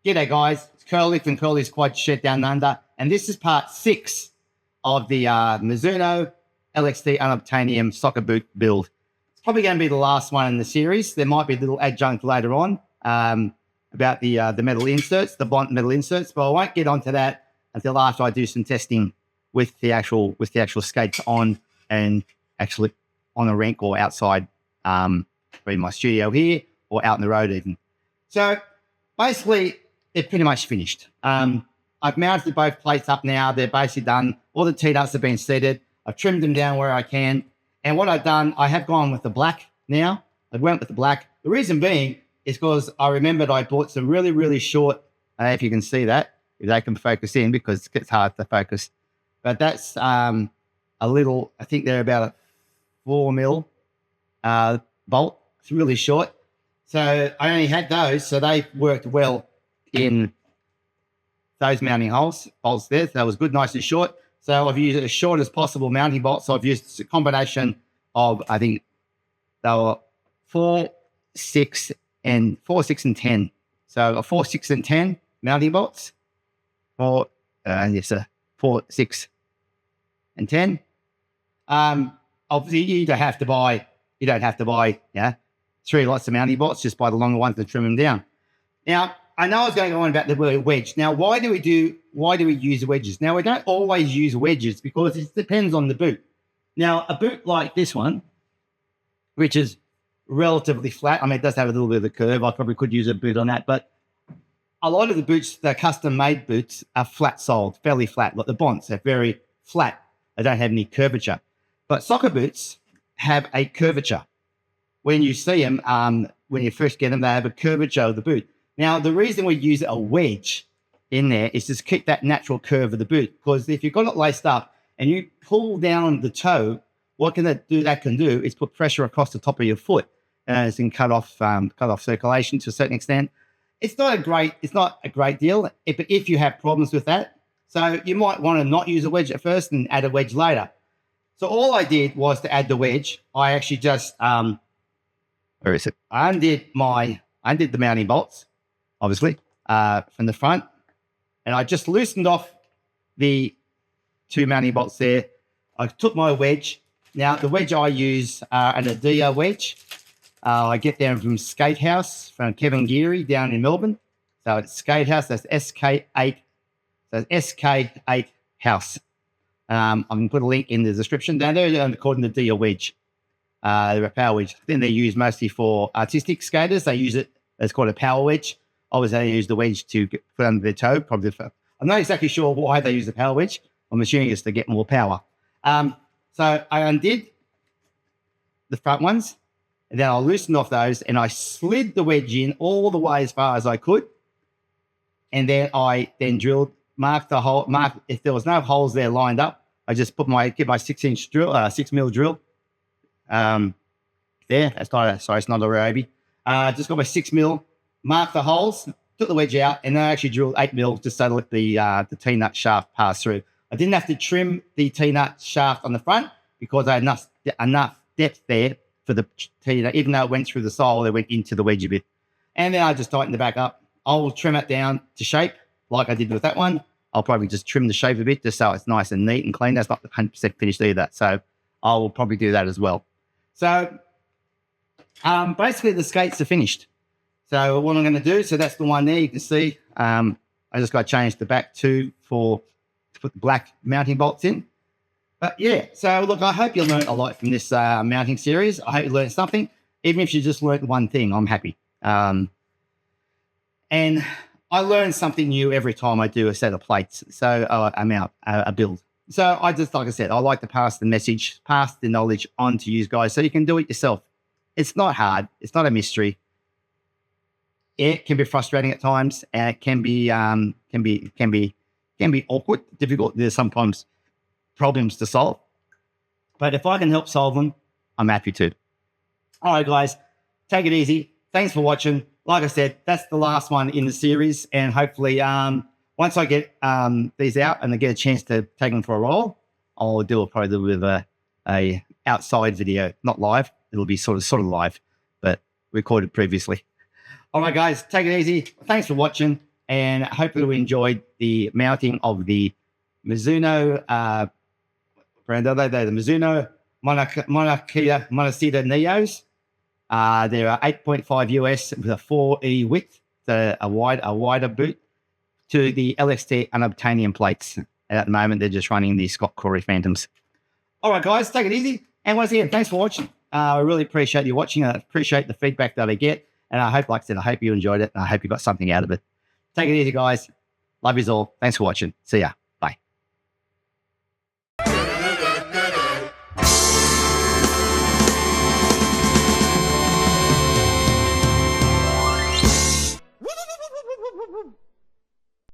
G'day guys, it's Curly from Curly's Quad Shed Down Under, and this is part 6 of the Mizuno LXT Unobtainium soccer boot build. It's probably going to be the last one in the series. There might be a little adjunct later on about the metal inserts, the blunt metal inserts, but I won't get onto that until after I do some testing with the actual skates on and actually on a rink or outside, in my studio here or out in the road even. So basically, they're pretty much finished. I've mounted both plates up now. They're basically done. All the T-nuts have been seated. I've trimmed them down where I can. And what I've done, I have gone with the black now. I went with the black. The reason being is because I remembered I bought some really, really short, I don't know if you can see that, if they can focus in because it gets hard to focus. But that's a little, I think they're about a 4 mil bolt. It's really short. So I only had those, so they worked well in those mounting bolts there. So that was good, nice and short. So I've used as short as possible mounting bolts. So I've used a combination of, I think they were 4, 6, and 10. So a 4, 6, and 10 mounting bolts. 4, 6, and 10. Obviously you don't have to buy, 3 lots of mounting bolts, just buy the longer ones and trim them down. Now, I know I was going on about the wedge. Now, why do we use wedges? Now, we don't always use wedges because it depends on the boot. Now, a boot like this one, which is relatively flat, I mean, it does have a little bit of a curve. I probably could use a boot on that, but a lot of the boots, the custom-made boots, are flat-soled, fairly flat. Like the Bonds are very flat. They don't have any curvature. But soccer boots have a curvature. When you see them, when you first get them, they have a curvature of the boot. Now, the reason we use a wedge in there is to keep that natural curve of the boot, because if you've got it laced up and you pull down the toe, what that can do is put pressure across the top of your foot, and it can cut off circulation to a certain extent. It's not a great deal, but if you have problems with that, so you might want to not use a wedge at first and add a wedge later. So all I did was to add the wedge. I actually just where is it? I undid the mounting bolts, obviously, from the front. And I just loosened off the 2 mounting bolts there. I took my wedge. Now, the wedge I use an Adia wedge. I get them from Skate House, from Kevin Geary down in Melbourne. So it's Skate House. That's SK8. So it's SK8 House. I'm going to put a link in the description down there according to Adia wedge. They're a power wedge. Then they're used mostly for artistic skaters. They use it. It's called a power wedge. Obviously, they use the wedge to put under their toe. I'm not exactly sure why they use the power wedge. I'm assuming it's to get more power. So I undid the front ones, and then I loosened off those, and I slid the wedge in all the way as far as I could. And then I drilled, marked the hole. If there was no holes there lined up, I just get my 6-inch drill, 6 mil drill. There, it's not a Raby. Just got my 6 mil, marked the holes, took the wedge out, and then I actually drilled 8 mil just so to let the T-nut shaft pass through. I didn't have to trim the T-nut shaft on the front because I had enough depth there for the T-nut. Even though it went through the sole, it went into the wedge a bit. And then I just tightened the back up. I'll trim it down to shape like I did with that one. I'll probably just trim the shape a bit just so it's nice and neat and clean. That's not 100% finished either. So I'll probably do that as well. So basically the skates are finished. So what I'm going to do, so that's the one there you can see. I just got to change the back to put the black mounting bolts in. But yeah, so look, I hope you learned a lot from this mounting series. I hope you learned something. Even if you just learned one thing, I'm happy. And I learn something new every time I do a set of plates. So a build. So I just, like I said, I like to pass the message, pass the knowledge on to you guys so you can do it yourself. It's not hard. It's not a mystery. It can be frustrating at times, and it can be awkward, difficult. There's sometimes problems to solve, but if I can help solve them, I'm happy to. All right, guys, take it easy. Thanks for watching. Like I said, that's the last one in the series, and hopefully, once I get these out and I get a chance to take them for a roll, I'll do probably a little bit of a outside video, not live. It'll be sort of live, but recorded previously. All right, guys, take it easy. Thanks for watching. And hopefully we enjoyed the mounting of the Mizuno brand, the Mizuno Monacitta Neos. There are 8.5 US with a 4E width, so a wider boot, to the LXT Unobtainium plates. And at the moment, they're just running the Scott Corey Phantoms. All right, guys, take it easy. And once again, thanks for watching. I really appreciate you watching. I appreciate the feedback that I get. And I hope, like I said, I hope you enjoyed it. And I hope you got something out of it. Take it easy, guys. Love yous all. Thanks for watching. See ya.